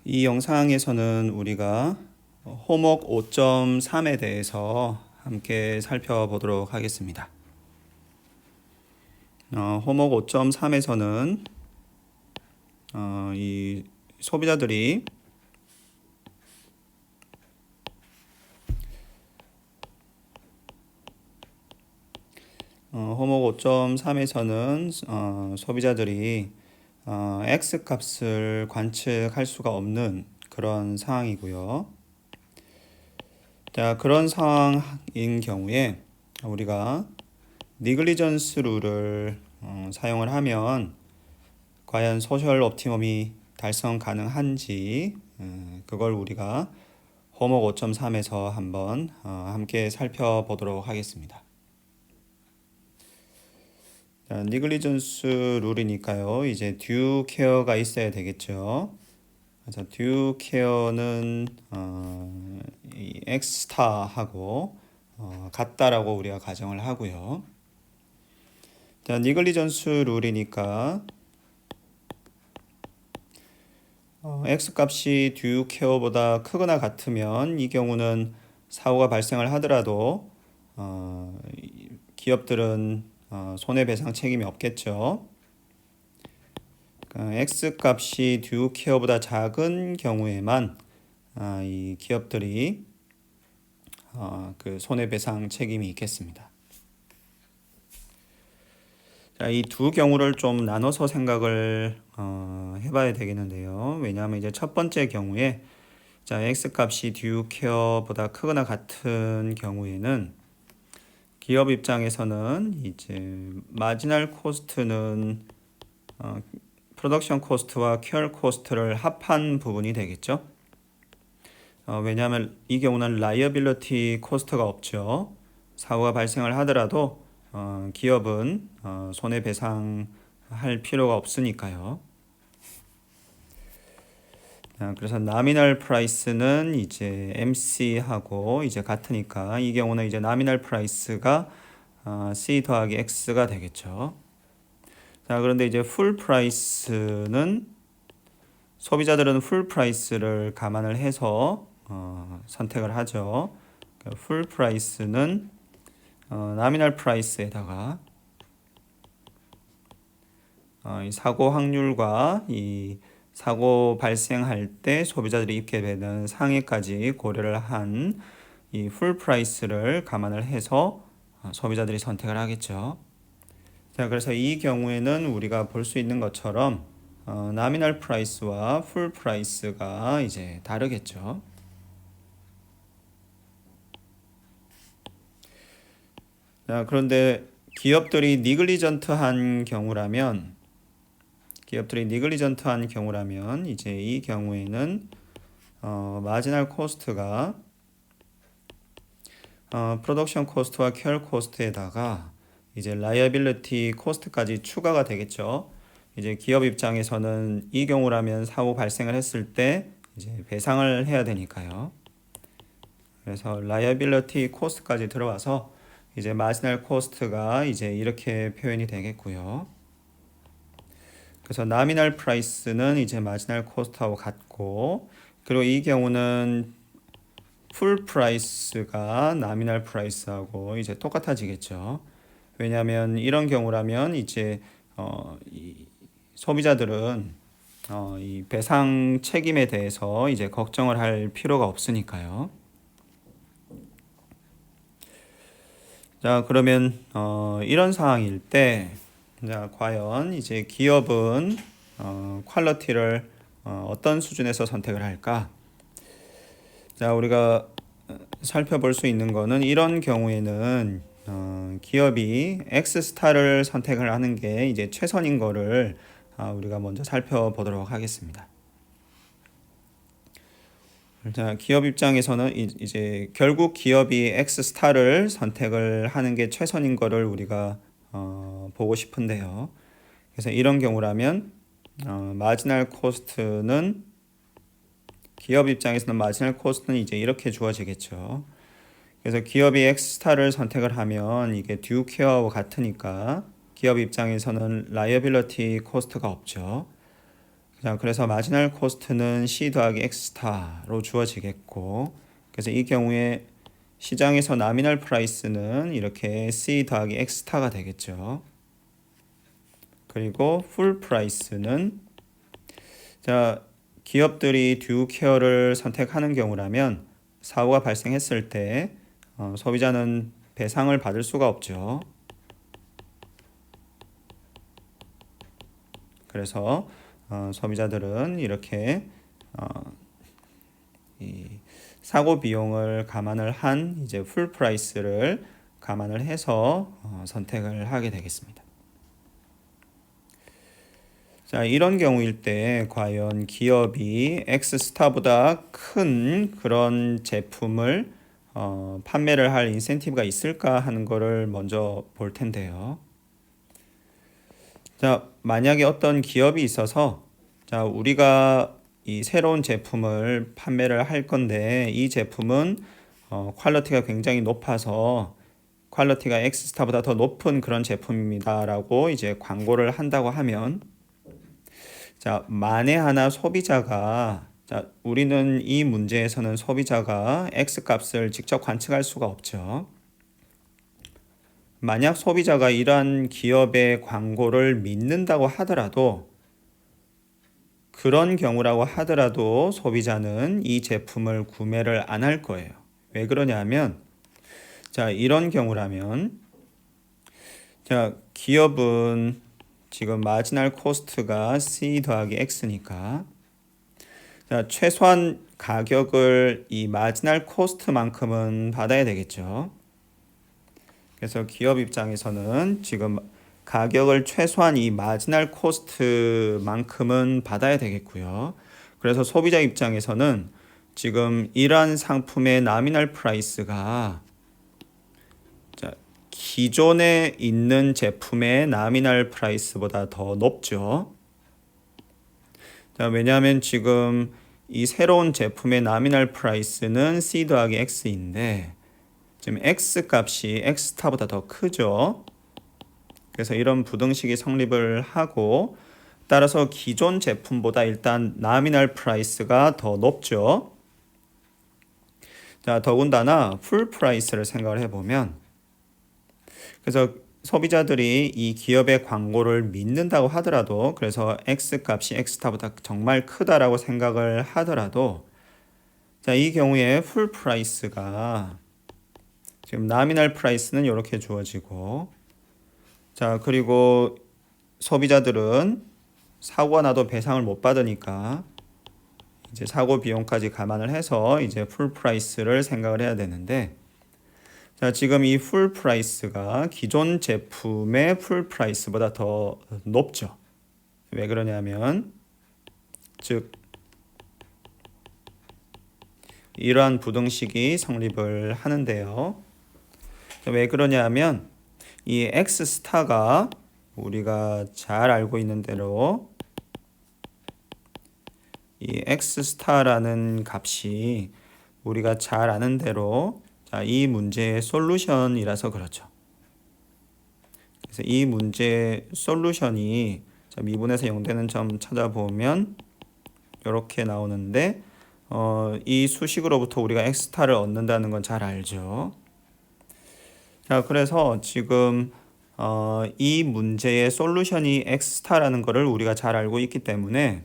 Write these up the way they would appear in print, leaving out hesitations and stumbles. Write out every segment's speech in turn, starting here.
이 영상에서는 우리가 호목 5.3에 대해서 함께 살펴보도록 하겠습니다. 호목 5.3에서는 이 소비자들이 호목 5.3에서는 소비자들이 X 값을 관측할 수가 없는 그런 상황이고요. 자, 그런 상황인 경우에 우리가 니글리전스 룰을 사용을 하면 과연 소셜 옵티멈이 달성 가능한지 그걸 우리가 호목 5.3에서 한번 함께 살펴보도록 하겠습니다. 니글리전스 룰이니까요. 이제 듀 케어가 있어야 되겠죠. 자, 듀 케어는 이 X스타하고 같다라고 우리가 가정을 하고요. 자, 니글리전스 룰이니까 X 값이 듀 케어보다 크거나 같으면 이 경우는 사고가 발생을 하더라도 기업들은 손해배상 책임이 없겠죠. X 값이 듀 케어보다 작은 경우에만 이 기업들이 그 손해배상 책임이 있겠습니다. 자, 이 두 경우를 좀 나눠서 생각을 해봐야 되겠는데요. 왜냐하면 이제 첫 번째 경우에 자, X 값이 듀 케어보다 크거나 같은 경우에는 기업 입장에서는 이제 마지널 코스트는 프로덕션 코스트와 큐얼 코스트를 합한 부분이 되겠죠. 왜냐하면 이 경우는 라이어빌리티 코스트가 없죠. 사고가 발생을 하더라도 기업은 손해배상할 필요가 없으니까요. 그래서 나미널 프라이스는 이제 MC하고 이제 같으니까 이 경우는 이제 나미널 프라이스가 C 더하기 X가 되겠죠. 자, 그런데 이제 풀 프라이스는 소비자들은 풀 프라이스를 감안을 해서 선택을 하죠. 풀 프라이스는 나미널 프라이스에다가 이 사고 확률과 이 사고 발생할 때 소비자들이 입게 되는 상해까지 고려를 한 이 풀 프라이스를 감안을 해서 소비자들이 선택을 하겠죠. 자, 그래서 이 경우에는 우리가 볼 수 있는 것처럼 나미널 프라이스와 풀 프라이스가 이제 다르겠죠. 자, 그런데 기업들이 니글리전트한 경우라면 이제 이 경우에는 마지널 코스트가 프로덕션 코스트와 큐얼 코스트에다가 이제 라이어빌리티 코스트까지 추가가 되겠죠. 이제 기업 입장에서는 이 경우라면 사고 발생을 했을 때 이제 배상을 해야 되니까요. 그래서 라이어빌리티 코스트까지 들어와서 이제 마지널 코스트가 이제 이렇게 표현이 되겠고요. 그래서 나미널 프라이스는 이제 마지널 코스트하고 같고, 그리고 이 경우는 풀 프라이스가 나미널 프라이스하고 이제 똑같아지겠죠. 왜냐하면 이런 경우라면 이제 이 소비자들은 이 배상 책임에 대해서 이제 걱정을 할 필요가 없으니까요. 자, 그러면 이런 상황일 때 자, 과연 이제 기업은 퀄리티를 어떤 수준에서 선택을 할까? 자, 우리가 살펴볼 수 있는 거는 이런 경우에는 기업이 X스타를 선택을 하는 게 이제 최선인 거를 우리가 먼저 살펴보도록 하겠습니다. 자, 기업 입장에서는 이제 결국 기업이 X스타를 선택을 하는 게 최선인 거를 우리가 보고 싶은데요. 그래서 이런 경우라면 마지널 코스트는 기업 입장에서는 마지널 코스트는 이제 이렇게 주어지겠죠. 그래서 기업이 X스타를 선택을 하면 이게 듀 케어와 같으니까 기업 입장에서는 라이어빌리티 코스트가 없죠. 자, 그래서 마지널 코스트는 C 더하기 X 스타로 주어지겠고, 그래서 이 경우에 시장에서 나미널 프라이스는 이렇게 C 더하기 X 스타가 되겠죠. 그리고 풀 프라이스는, 자, 기업들이 듀 케어를 선택하는 경우라면 사고가 발생했을 때 소비자는 배상을 받을 수가 없죠. 그래서 소비자들은 이렇게 이 사고 비용을 감안을 한 이제 풀 프라이스를 감안을 해서 선택을 하게 되겠습니다. 자, 이런 경우일 때 과연 기업이 X스타보다 큰 그런 제품을 판매를 할 인센티브가 있을까 하는 거를 먼저 볼 텐데요. 자, 만약에 어떤 기업이 있어서 자, 우리가 이 새로운 제품을 판매를 할 건데 이 제품은 퀄리티가 굉장히 높아서 퀄리티가 X스타보다 더 높은 그런 제품입니다라고 이제 광고를 한다고 하면, 자, 만에 하나 소비자가, 자, 우리는 이 문제에서는 소비자가 X 값을 직접 관측할 수가 없죠. 만약 소비자가 이러한 기업의 광고를 믿는다고 하더라도, 그런 경우라고 하더라도 소비자는 이 제품을 구매를 안 할 거예요. 왜 그러냐면, 자, 이런 경우라면, 자, 기업은 지금 마지널 코스트가 C 더하기 X니까, 자, 최소한 가격을 이 마지널 코스트만큼은 받아야 되겠죠. 그래서 기업 입장에서는 지금 가격을 최소한 이 마지널 코스트만큼은 받아야 되겠고요. 그래서 소비자 입장에서는 지금 이러한 상품의 나미널 프라이스가 기존에 있는 제품의 나미널 프라이스보다 더 높죠. 자, 왜냐하면 지금 이 새로운 제품의 나미널 프라이스는 C 더하기 X인데 지금 X 값이 X스타보다 더 크죠. 그래서 이런 부등식이 성립을 하고, 따라서 기존 제품보다 일단 나미널 프라이스가 더 높죠. 자, 더군다나 풀 프라이스를 생각을 해보면, 그래서 소비자들이 이 기업의 광고를 믿는다고 하더라도, 그래서 X 값이 X스타보다 정말 크다라고 생각을 하더라도, 자, 이 경우에 풀 프라이스가 지금 나미널 프라이스는 이렇게 주어지고, 자, 그리고 소비자들은 사고가 나도 배상을 못 받으니까 이제 사고 비용까지 감안을 해서 이제 풀 프라이스를 생각을 해야 되는데, 자, 지금 이 풀 프라이스가 기존 제품의 풀 프라이스보다 더 높죠. 왜 그러냐면, 즉 이러한 부등식이 성립을 하는데요. 왜 그러냐면 이 X 스타가 우리가 잘 알고 있는 대로 이 X 스타라는 값이 우리가 잘 아는 대로, 자, 이 문제의 솔루션이라서 그렇죠. 그래서 이 문제의 솔루션이, 자, 미분에서 0되는 점 찾아보면 이렇게 나오는데 이 수식으로부터 우리가 X 스타를 얻는다는 건 잘 알죠. 자, 그래서 지금 이 문제의 솔루션이 X스타라는 것을 우리가 잘 알고 있기 때문에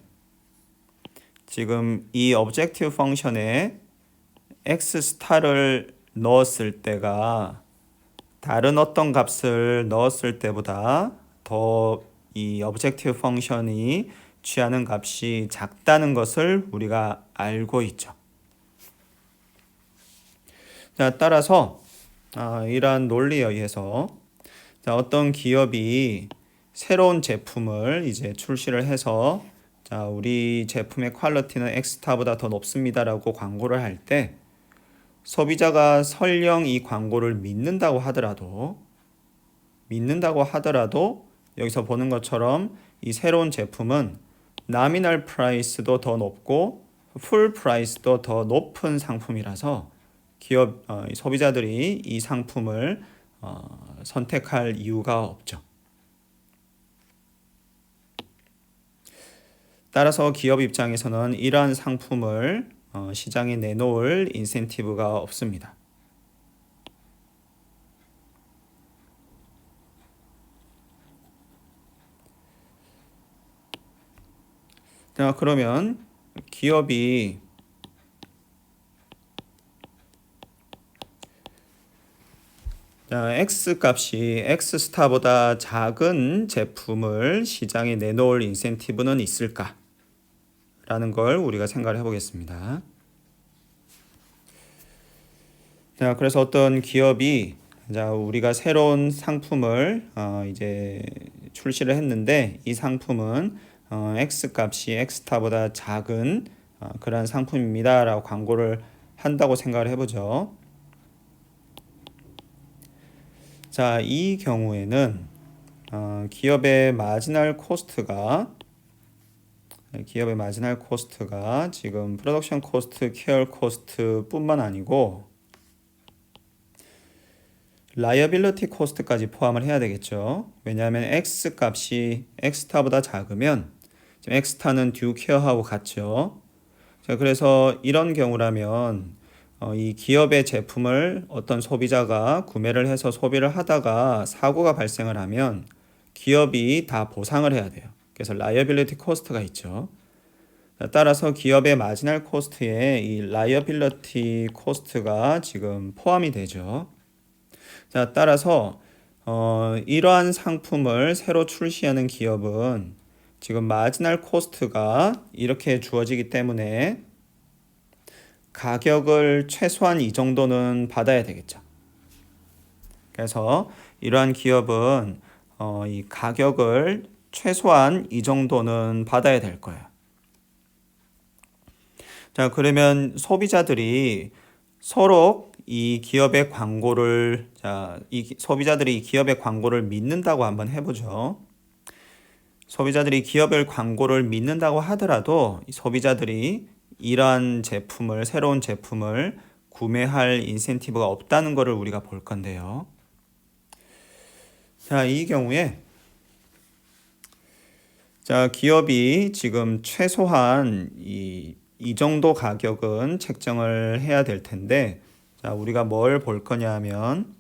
지금 이 objective 펑션에 X스타를 넣었을 때가 다른 어떤 값을 넣었을 때보다 더 이 objective 펑션이 취하는 값이 작다는 것을 우리가 알고 있죠. 자, 따라서 이러한 논리에 의해서, 자, 어떤 기업이 새로운 제품을 이제 출시를 해서, 자, 우리 제품의 퀄리티는 X스타보다 더 높습니다라고 광고를 할 때 소비자가 설령 이 광고를 믿는다고 하더라도 여기서 보는 것처럼 이 새로운 제품은 나미널 프라이스도 더 높고 풀 프라이스도 더 높은 상품이라서 소비자들이 이 상품을 선택할 이유가 없죠. 따라서 기업 입장에서는 이러한 상품을 시장에 내놓을 인센티브가 없습니다. 자, 그러면 기업이 X값이 X스타보다 작은 제품을 시장에 내놓을 인센티브는 있을까? 라는 걸 우리가 생각을 해보겠습니다. 자, 그래서 어떤 기업이 우리가 새로운 상품을 이제 출시를 했는데 이 상품은 X값이 X스타보다 작은 그러한 상품입니다. 라고 광고를 한다고 생각을 해보죠. 자, 이 경우에는 기업의 마지널 코스트가 지금 프로덕션 코스트, 케어 코스트 뿐만 아니고 라이어빌리티 코스트까지 포함을 해야 되겠죠. 왜냐하면 X값이 X스타보다 작으면 지금 X스타는 듀 케어하고 같죠. 자, 그래서 이런 경우라면 이 기업의 제품을 어떤 소비자가 구매를 해서 소비를 하다가 사고가 발생을 하면 기업이 다 보상을 해야 돼요. 그래서 라이어빌리티 코스트가 있죠. 따라서 기업의 마지널 코스트에 이 라이어빌리티 코스트가 지금 포함이 되죠. 자, 따라서 이러한 상품을 새로 출시하는 기업은 지금 마지널 코스트가 이렇게 주어지기 때문에 가격을 최소한 이 정도는 받아야 되겠죠. 그래서 이러한 기업은 이 가격을 최소한 이 정도는 받아야 될 거예요. 자, 그러면 소비자들이 서로 이 기업의 광고를 소비자들이 이 기업의 광고를 믿는다고 한번 해보죠. 소비자들이 기업의 광고를 믿는다고 하더라도 소비자들이 이러한 새로운 제품을 구매할 인센티브가 없다는 것을 우리가 볼 건데요. 자, 이 경우에 기업이 지금 최소한 이 정도 가격은 책정을 해야 될 텐데, 우리가 뭘 볼 거냐 하면,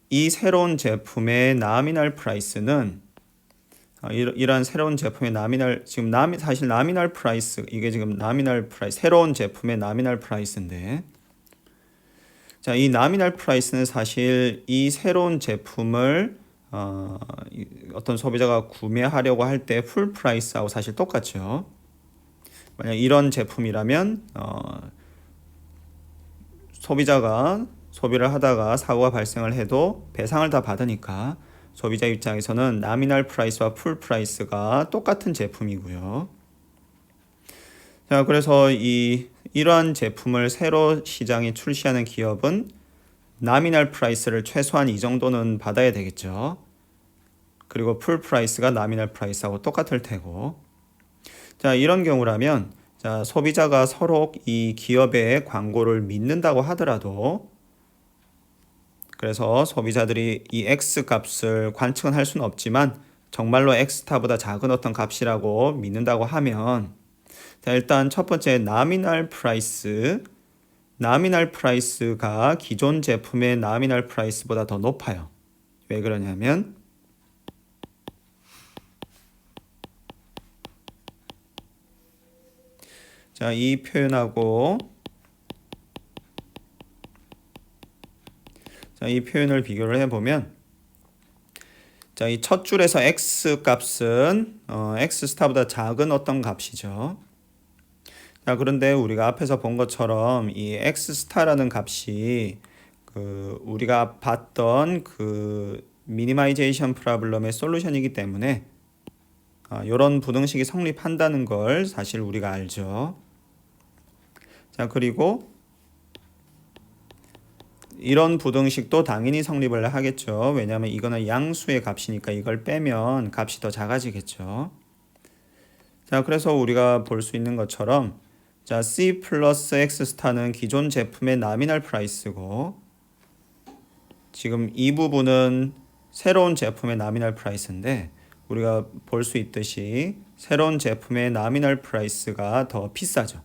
이 새로운 제품의 나미널 프라이스는 이러한 새로운 제품의 사실 나미널 프라이스, 이게 지금 나미널 프라이스, 새로운 제품의 나미널 프라이스인데, 이 나미널 프라이스는 사실 이 새로운 제품을 어떤 소비자가 구매하려고 할 때 풀 프라이스하고 사실 똑같죠. 만약 이런 제품이라면 소비자가 소비를 하다가 사고가 발생을 해도 배상을 다 받으니까 소비자 입장에서는 나미널 프라이스와 풀 프라이스가 똑같은 제품이고요. 자, 그래서 이러한 제품을 새로 시장에 출시하는 기업은 나미널 프라이스를 최소한 이 정도는 받아야 되겠죠. 그리고 풀 프라이스가 나미널 프라이스하고 똑같을 테고. 자, 이런 경우라면 소비자가 서로 이 기업의 광고를 믿는다고 하더라도, 그래서 소비자들이 이 X 값을 관측은 할 수는 없지만 정말로 X스타보다 작은 어떤 값이라고 믿는다고 하면, 일단 첫 번째 나미널 프라이스가 기존 제품의 나미널 프라이스보다 더 높아요. 왜 그러냐면 이 표현하고 이 표현을 비교를 해보면, 이 첫 줄에서 X 값은 X 스타보다 작은 어떤 값이죠. 그런데 우리가 앞에서 본 것처럼 이 X 스타라는 값이 우리가 봤던 미니마이제이션 프로블럼의 솔루션이기 때문에 이런 부등식이 성립한다는 걸 사실 우리가 알죠. 그리고 이런 부등식도 당연히 성립을 하겠죠. 왜냐하면 이거는 양수의 값이니까 이걸 빼면 값이 더 작아지겠죠. 그래서 우리가 볼 수 있는 것처럼 C 플러스 X 스타는 기존 제품의 나미널 프라이스고, 지금 이 부분은 새로운 제품의 나미널 프라이스인데 우리가 볼 수 있듯이 새로운 제품의 나미널 프라이스가 더 비싸죠.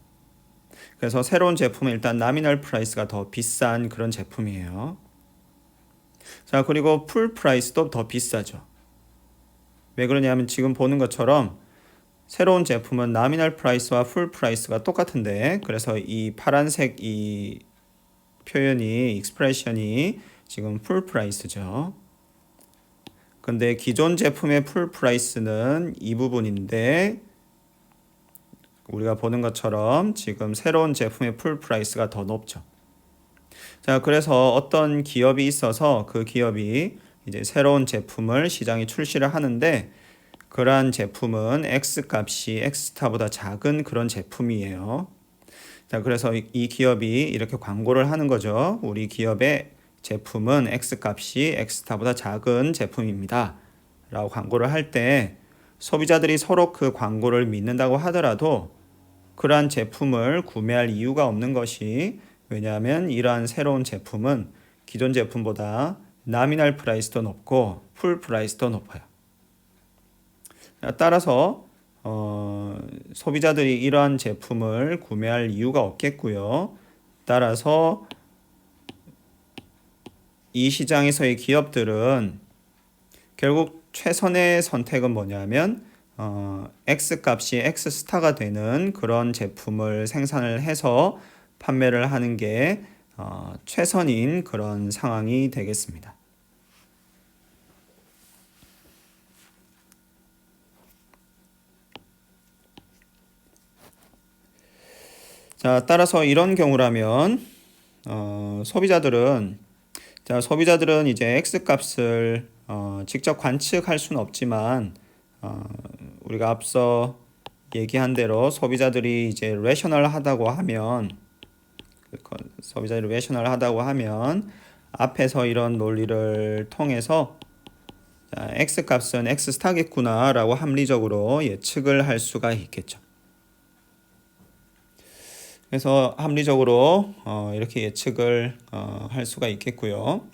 그래서 새로운 제품은 일단 나미널 프라이스가 더 비싼 그런 제품이에요. 자, 그리고 풀 프라이스도 더 비싸죠. 왜 그러냐면 지금 보는 것처럼 새로운 제품은 나미널 프라이스와 풀 프라이스가 똑같은데, 그래서 이 파란색 이 표현이 익스프레션이 지금 풀 프라이스죠. 근데 기존 제품의 풀 프라이스는 이 부분인데, 우리가 보는 것처럼 지금 새로운 제품의 풀 프라이스가 더 높죠. 자, 그래서 어떤 기업이 있어서 그 기업이 이제 새로운 제품을 시장에 출시를 하는데, 그러한 제품은 X 값이 X스타보다 작은 그런 제품이에요. 자, 그래서 이 기업이 이렇게 광고를 하는 거죠. 우리 기업의 제품은 X 값이 X스타보다 작은 제품입니다. 라고 광고를 할 때 소비자들이 서로 그 광고를 믿는다고 하더라도 그러한 제품을 구매할 이유가 없는 것이, 왜냐하면 이러한 새로운 제품은 기존 제품보다 나미널 프라이스도 높고 풀 프라이스도 높아요. 따라서 소비자들이 이러한 제품을 구매할 이유가 없겠고요. 따라서 이 시장에서의 기업들은 결국 최선의 선택은 뭐냐면 X 값이 X 스타가 되는 그런 제품을 생산을 해서 판매를 하는 게 최선인 그런 상황이 되겠습니다. 자, 따라서 이런 경우라면 소비자들은 이제 X 값을 직접 관측할 수는 없지만 우리가 앞서 얘기한 대로 소비자들이 이제 레셔널하다고 하면 앞에서 이런 논리를 통해서 X 값은 X 스타겠구나라고 합리적으로 예측을 할 수가 있겠죠. 그래서 합리적으로 이렇게 예측을 할 수가 있겠고요.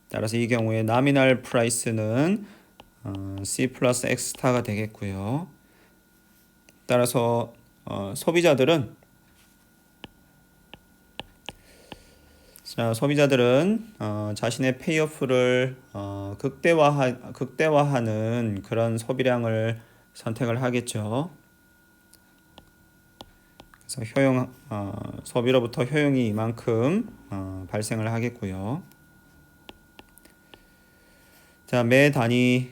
따라서 이 경우에 나미널 프라이스는 C 플러스 X 스타가 되겠고요. 따라서 소비자들은 자신의 페이오프를 극대화하는 그런 소비량을 선택을 하겠죠. 그래서 소비로부터 효용이 이만큼 발생을 하겠고요. 자, 매 단위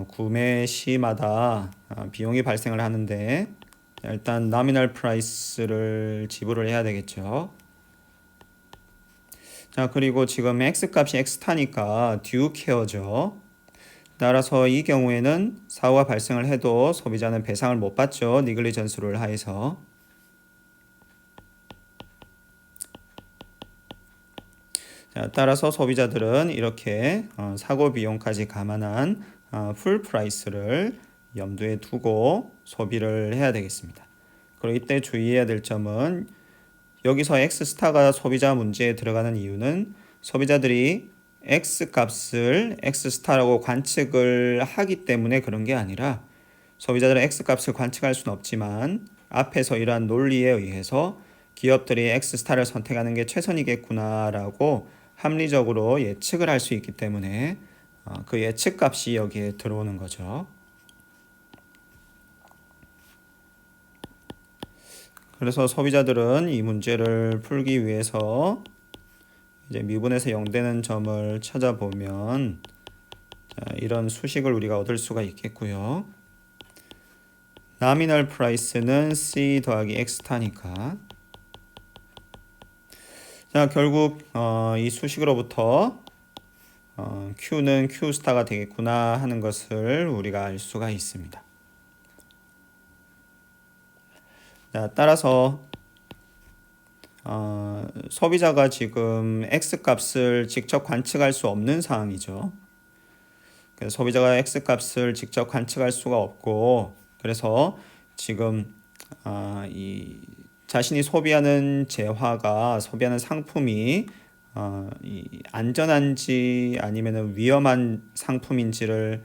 구매 시마다 비용이 발생을 하는데, 일단 nominal price를 지불을 해야 되겠죠. 자, 그리고 지금 X 값이 X타니까 due care죠. 따라서 이 경우에는 사고가 발생을 해도 소비자는 배상을 못 받죠. 니글리전스를 하여서. 자, 따라서 소비자들은 이렇게 사고 비용까지 감안한 풀 프라이스를 염두에 두고 소비를 해야 되겠습니다. 그리고 이때 주의해야 될 점은, 여기서 X스타가 소비자 문제에 들어가는 이유는 소비자들이 X값을 X스타라고 관측을 하기 때문에 그런 게 아니라, 소비자들은 X값을 관측할 수는 없지만 앞에서 이러한 논리에 의해서 기업들이 X스타를 선택하는 게 최선이겠구나라고 합리적으로 예측을 할 수 있기 때문에 그 예측값이 여기에 들어오는 거죠. 그래서 소비자들은 이 문제를 풀기 위해서 이제 미분에서 0되는 점을 찾아보면 이런 수식을 우리가 얻을 수가 있겠고요. 나미널 프라이스는 C 더하기 X타니까, 자, 결국 이 수식으로부터 Q는 Q스타가 되겠구나 하는 것을 우리가 알 수가 있습니다. 자, 따라서 소비자가 지금 X값을 직접 관측할 수 없는 상황이죠. 그래서 소비자가 X값을 직접 관측할 수가 없고, 그래서 지금 자신이 소비하는 소비하는 상품이 안전한지 아니면 위험한 상품인지를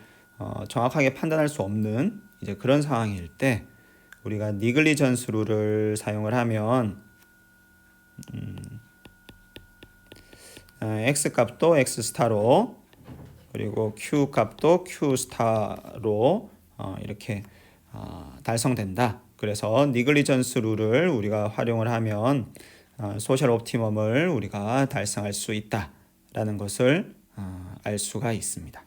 정확하게 판단할 수 없는 이제 그런 상황일 때 우리가 니글리전스 룰을 사용을 하면 x 값도 x 스타로 그리고 q 값도 q 스타로 이렇게 달성된다. 그래서 니글리전스 룰을 우리가 활용을 하면 소셜 옵티멈을 우리가 달성할 수 있다라는 것을 알 수가 있습니다.